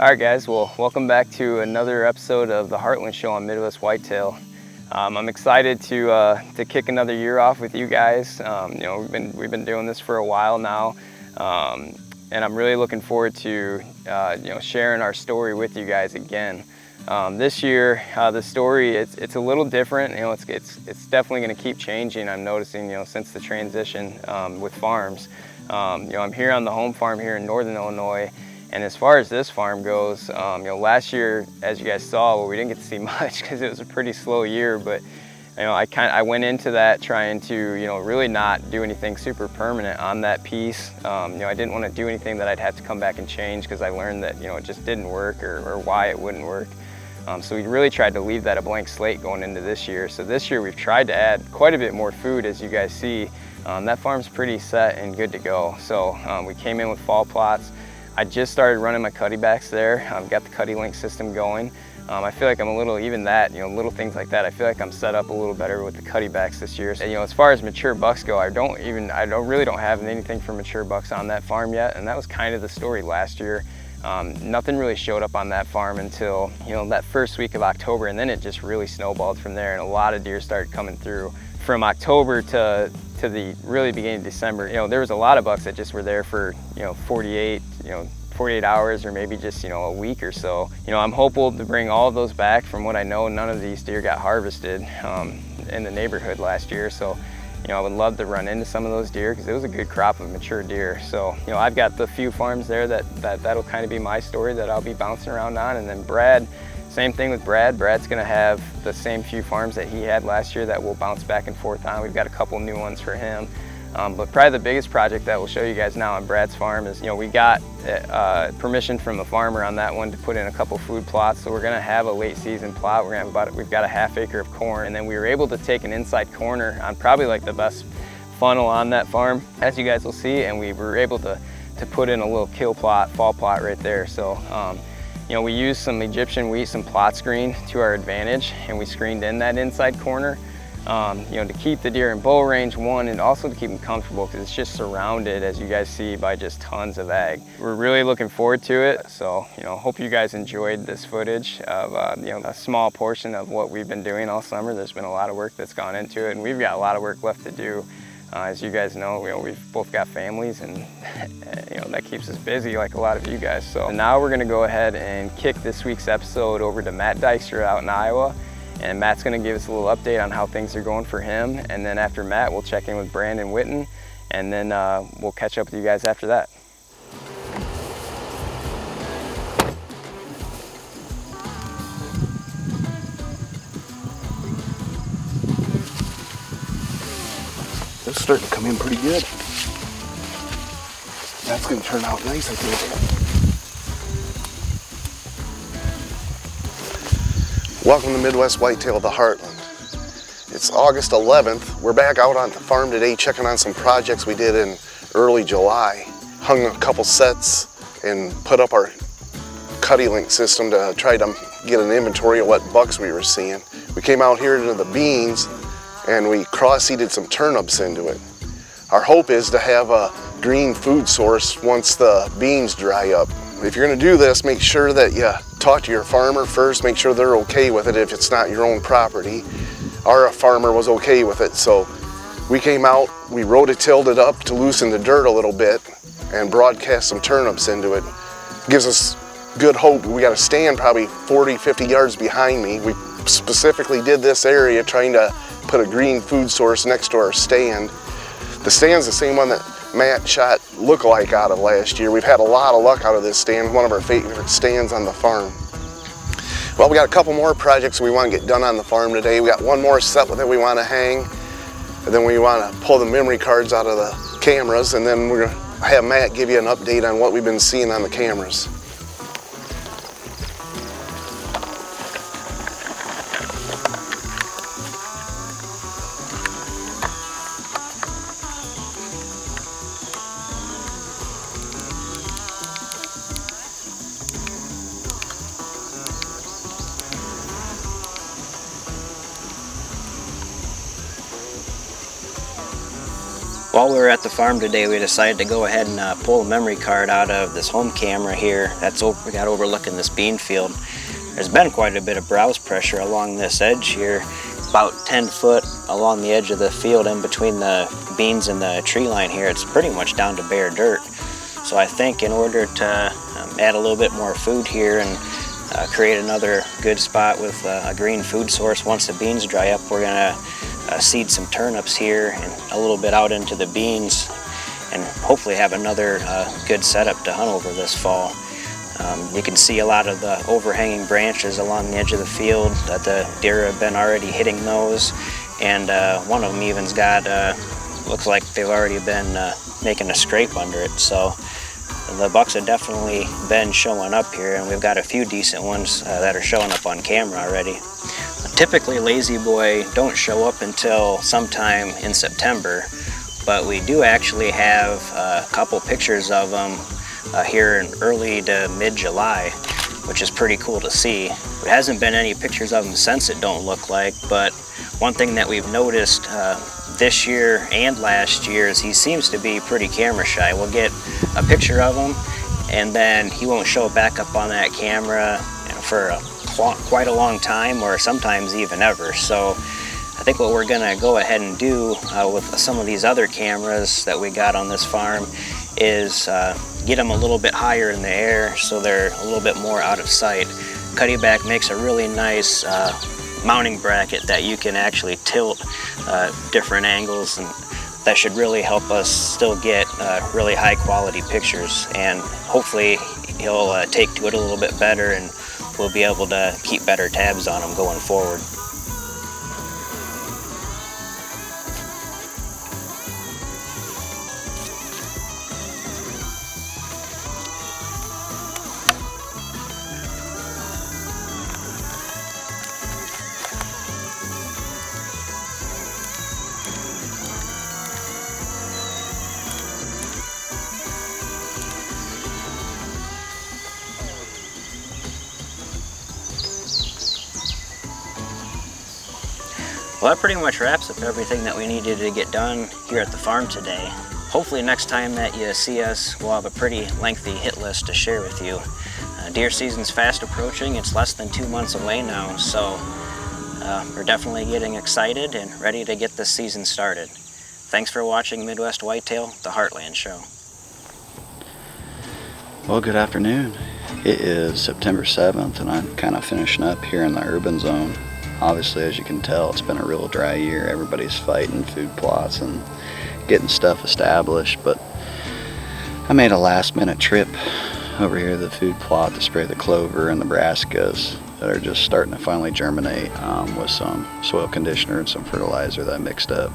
All right, guys. Well, welcome back to another episode of the Heartland Show on Midwest Whitetail. I'm excited to kick another year off with you guys. You know, we've been doing this for a while now, and I'm really looking forward to sharing our story with you guys again. This year, the story it's a little different. You know, it's definitely going to keep changing. I'm noticing, since the transition with farms. I'm here on the home farm here in Northern Illinois. And as far as this farm goes, last year, as you guys saw, well, we didn't get to see much because it was a pretty slow year. But I went into that trying to really not do anything super permanent on that piece. I didn't want to do anything that I'd have to come back and change because I learned that it just didn't work or why it wouldn't work. So we really tried to leave that a blank slate going into this year. So this year we've tried to add quite a bit more food, as you guys see. That farm's pretty set and good to go. So we came in with fall plots. I just started running my cutty backs there. I've got the cutty link system going. I feel like I'm a little, even that, little things like that, I feel like I'm set up a little better with the cutty backs this year. And, as far as mature bucks go, I really don't have anything for mature bucks on that farm yet. And that was kind of the story last year. Nothing really showed up on that farm until, that first week of October, and then it just really snowballed from there, and a lot of deer started coming through. From October to the really beginning of December, there was a lot of bucks that just were there for, 48 hours or maybe just, a week or so. I'm hopeful to bring all of those back. From what I know, none of these deer got harvested in the neighborhood last year. So, I would love to run into some of those deer because it was a good crop of mature deer. So, I've got the few farms there that'll kind of be my story that I'll be bouncing around on. And then Brad, same thing with Brad. Brad's gonna have the same few farms that he had last year that we'll bounce back and forth on. We've got a couple new ones for him. But probably the biggest project that we'll show you guys now on Brad's farm is, we got permission from the farmer on that one to put in a couple food plots. So we're gonna have a late season plot. We've got a half acre of corn, and then we were able to take an inside corner on probably like the best funnel on that farm, as you guys will see, and we were able to put in a little kill plot, fall plot right there. So, we used some Egyptian wheat, some plot screen to our advantage, and we screened in that inside corner. To keep the deer in bow range, one, and also to keep them comfortable because it's just surrounded, as you guys see, by just tons of ag. We're really looking forward to it. So, hope you guys enjoyed this footage of, a small portion of what we've been doing all summer. There's been a lot of work that's gone into it, and we've got a lot of work left to do. As you guys know, we've both got families, and that keeps us busy like a lot of you guys. So now we're gonna go ahead and kick this week's episode over to Matt Dykstra out in Iowa. And Matt's gonna give us a little update on how things are going for him. And then after Matt, we'll check in with Brandon Whitten, and then we'll catch up with you guys after that. It's starting to come in pretty good. That's going to turn out nice, I think. Welcome to Midwest Whitetail, the Heartland. It's August 11th. We're back out on the farm today checking on some projects we did in early July. Hung a couple sets and put up our cutty link system to try to get an inventory of what bucks we were seeing. We came out here to the beans and we cross-seeded some turnips into it. Our hope is to have a green food source once the beans dry up. If you're gonna do this, make sure that you talk to your farmer first, make sure they're okay with it if it's not your own property. Our farmer was okay with it, so we came out, we rototilled it up to loosen the dirt a little bit and broadcast some turnips into it. Gives us good hope. We got a stand probably 40, 50 yards behind me. We specifically did this area trying to put a green food source next to our stand. The stand's the same one that Matt shot lookalike out of last year. We've had a lot of luck out of this stand, one of our favorite stands on the farm. Well, we got a couple more projects we want to get done on the farm today. We got one more set that we want to hang, and then we want to pull the memory cards out of the cameras, and then we're going to have Matt give you an update on what we've been seeing on the cameras. While we were at the farm today, we decided to go ahead and pull a memory card out of this home camera here we got overlooking this bean field. There's been quite a bit of browse pressure along this edge here, about 10 foot along the edge of the field in between the beans and the tree line here. It's pretty much down to bare dirt. So I think in order to add a little bit more food here and create another good spot with a green food source once the beans dry up, we're gonna seed some turnips here and a little bit out into the beans, and hopefully have another good setup to hunt over this fall. You can see a lot of the overhanging branches along the edge of the field that the deer have been already hitting those, and one of them even's got, looks like they've already been making a scrape under it. So the bucks have definitely been showing up here, and we've got a few decent ones that are showing up on camera already. Typically Lazy Boy don't show up until sometime in September, but we do actually have a couple pictures of them here in early to mid-July, which is pretty cool to see. There hasn't been any pictures of them since, it don't look like, but one thing that we've noticed this year and last year is he seems to be pretty camera shy. We'll get a picture of him and then he won't show back up on that camera for quite a long time, or sometimes even ever. So I think what we're gonna go ahead and do with some of these other cameras that we got on this farm is get them a little bit higher in the air so they're a little bit more out of sight. Cuddyback makes a really nice mounting bracket that you can actually tilt different angles, and that should really help us still get really high quality pictures, and hopefully he'll take to it a little bit better and we'll be able to keep better tabs on him going forward. Well, that pretty much wraps up everything that we needed to get done here at the farm today. Hopefully next time that you see us, we'll have a pretty lengthy hit list to share with you. Deer season's fast approaching. It's less than 2 months away now, so we're definitely getting excited and ready to get this season started. Thanks for watching Midwest Whitetail, the Heartland Show. Well, good afternoon. It is September 7th and I'm kind of finishing up here in the urban zone. Obviously, as you can tell, it's been a real dry year. Everybody's fighting food plots and getting stuff established, but I made a last-minute trip over here to the food plot to spray the clover and the brassicas that are just starting to finally germinate with some soil conditioner and some fertilizer that I mixed up.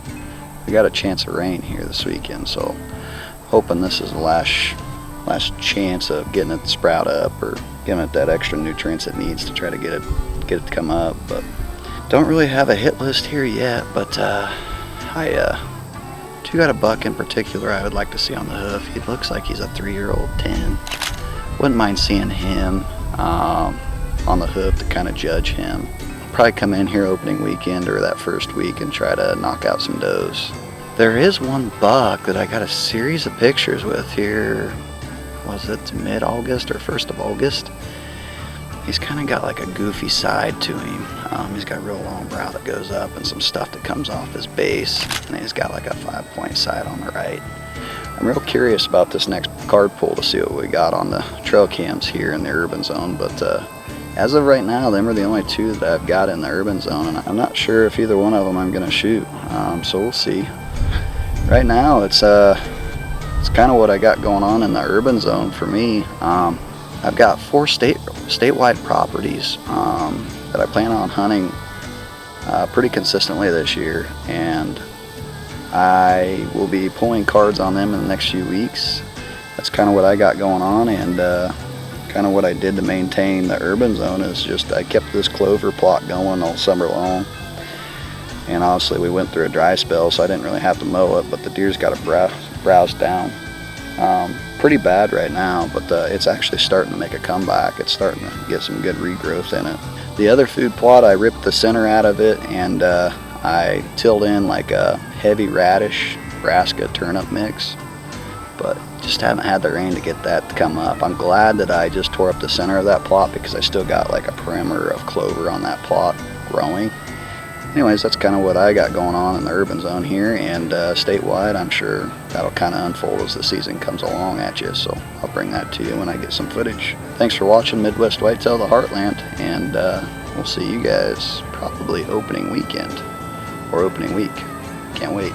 We got a chance of rain here this weekend, so hoping this is the last chance of getting it to sprout up or giving it that extra nutrients it needs to try to get it to come up. But don't really have a hit list here yet, but I do got a buck in particular I would like to see on the hoof. He looks like he's a 3-year-old 10. Wouldn't mind seeing him on the hoof to kind of judge him. I'll probably come in here opening weekend or that first week and try to knock out some does. There is one buck that I got a series of pictures with here. Was it mid-August or 1st of August? He's kind of got like a goofy side to him. He's got a real long brow that goes up and some stuff that comes off his base, and he's got like a 5-point sight on the right. I'm real curious about this next card pull to see what we got on the trail cams here in the urban zone, but as of right now, them are the only two that I've got in the urban zone, and I'm not sure if either one of them I'm gonna shoot, so we'll see. Right now, it's kind of what I got going on in the urban zone for me. I've got 4 statewide properties that I plan on hunting pretty consistently this year, and I will be pulling cards on them in the next few weeks. That's kind of what I got going on, and kind of what I did to maintain the urban zone is just I kept this clover plot going all summer long, and obviously we went through a dry spell, so I didn't really have to mow it, but the deer's got to browse down pretty bad right now, but it's actually starting to make a comeback. It's starting to get some good regrowth in it. The other food plot, I ripped the center out of it, and I tilled in like a heavy radish brassica turnip mix, but just haven't had the rain to get that to come up. I'm glad that I just tore up the center of that plot because I still got like a perimeter of clover on that plot growing. Anyways, that's kind of what I got going on in the urban zone here, and statewide, I'm sure that'll kind of unfold as the season comes along at you, so I'll bring that to you when I get some footage. Thanks for watching Midwest Whitetail, the Heartland, and we'll see you guys probably opening weekend or opening week. Can't wait.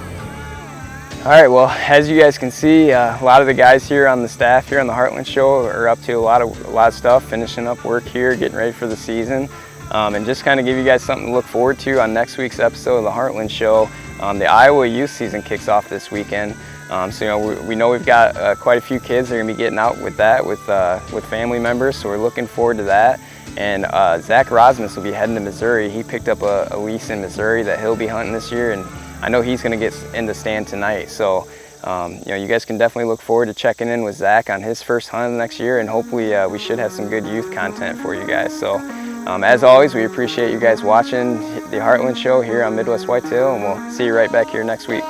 All right, well, as you guys can see, a lot of the guys here on the staff here on the Heartland Show are up to a lot of stuff, finishing up work here, getting ready for the season. And just kind of give you guys something to look forward to on next week's episode of the Heartland Show. The Iowa youth season kicks off this weekend. So, you know, we know we've got quite a few kids that are going to be getting out with that, with family members, so we're looking forward to that. And Zach Rosmus will be heading to Missouri. He picked up a lease in Missouri that he'll be hunting this year, and I know he's going to get in the stand tonight. So, you know, you guys can definitely look forward to checking in with Zach on his first hunt next year, and hopefully we should have some good youth content for you guys. So, as always, we appreciate you guys watching the Heartland Show here on Midwest Whitetail, and we'll see you right back here next week.